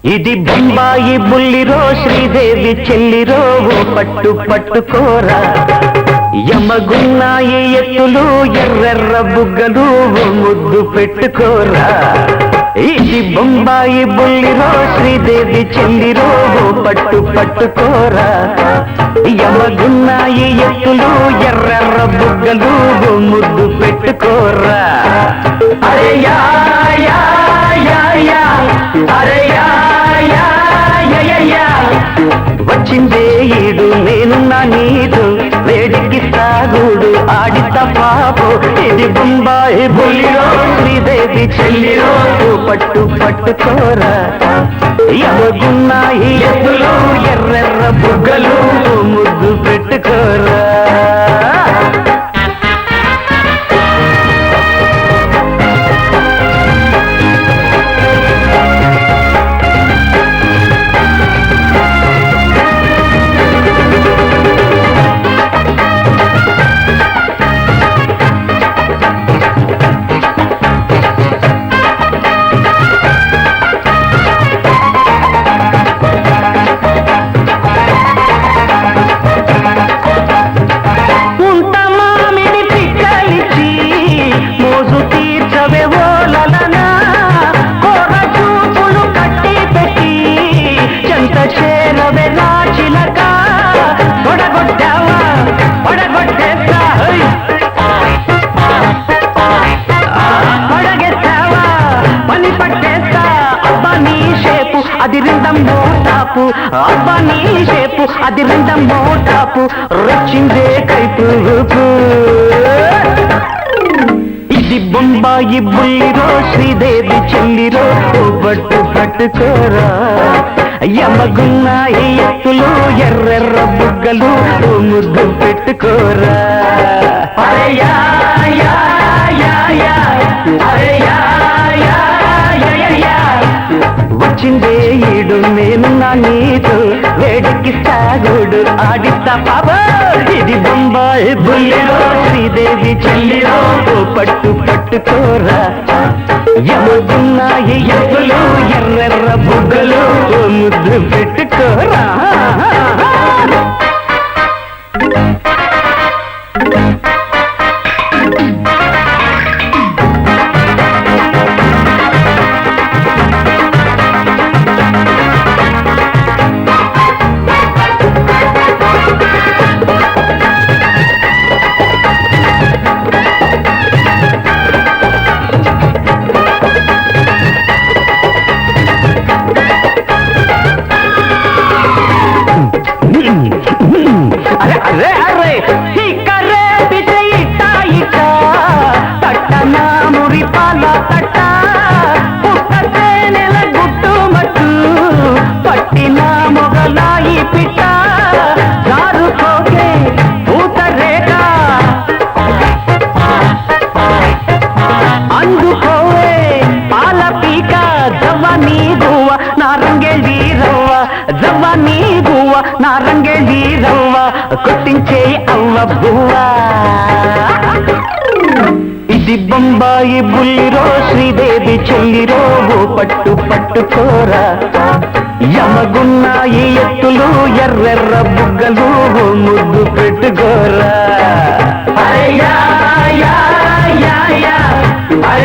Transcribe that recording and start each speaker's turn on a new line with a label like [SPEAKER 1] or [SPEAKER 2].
[SPEAKER 1] ఇది బొంబాయి బుల్లిరో శ్రీదేవి చెల్లిరో ఓ పట్టు పట్టుకోరా యమగున్నాయి ఎత్తులు ఎర్రెర్ర బుగ్గలు ఓ ముద్దు పెట్టుకోరా ఇది బొంబాయి బుల్లిరో శ్రీదేవి చెల్లిరో ఓ పట్టు పట్టుకోరా యమగున్నాయి ఎత్తులు ఎర్రెర్ర బుగ్గలు ఓ ముద్దు పెట్టుకోరా అరే యా యా యా యా అరే యా యా యా యా వచ్చిందే ఈడు నేనున్నా నీదు వేడికి సాగుడు ఆడిత పాపో ఇది బొంబాయి బుల్లిరో శ్రీదేవి చెల్లిరో పట్టు పట్టుకోరా యమగున్నాయి ఎత్తులు ఎర్రెర్ర బుగ్గలు ముద్దు పెట్టుకోరా అది రెండం మోటాపు అబ్బా నీ షేపు అది రెండం మోటాపు రచ్చిందే కైపు ఇది బొంబాయి బుల్లిరో శ్రీదేవి చెల్లిరో పట్టు పట్టుకోరా యమగున్నాయి ఎత్తులు ఎర్రెర్ర బుగ్గలు ముద్దు పెట్టుకోరా అరే యా యా యా యా అరే యా యా యా యా వచ్చిందే ఈడు నేనున్నా నీతో వేడికి సాగుడు ఆడిస్తా పాపా ఇది బొంబాయి బుల్లిరో శ్రీదేవి చెల్లిరో పట్టు పట్టుకోరా యమగున్నాయి ఎత్తులు ఎర్రెర్ర బుగ్గలు ముద్దు పెట్టుకోరా అరే అరే ఇకరే విజయ ఇట తట్టన మురి పాల తట్ట పుట్టతే నెల గుట్టు మట్టు పట్టిన మొగలాయి పిట్ట జారుకోకే పూతరేక అందుకోవే పాల పీక జవ్వనీ గువ్వ నారంగేళి రవ్వ జవ్వనీ గువ్వ నారంగేళి రవ్వ కొట్టించే అవ్వ బువ్వా ఇది బొంబాయి బుల్లిరో శ్రీదేవి చెల్లిరో పట్టు పట్టుకోరా యమగున్నాయి ఎత్తులు ఎర్రెర్ర బుగ్గలు ముద్దు పెట్టుకోరా అరే యా యా యా యా అరే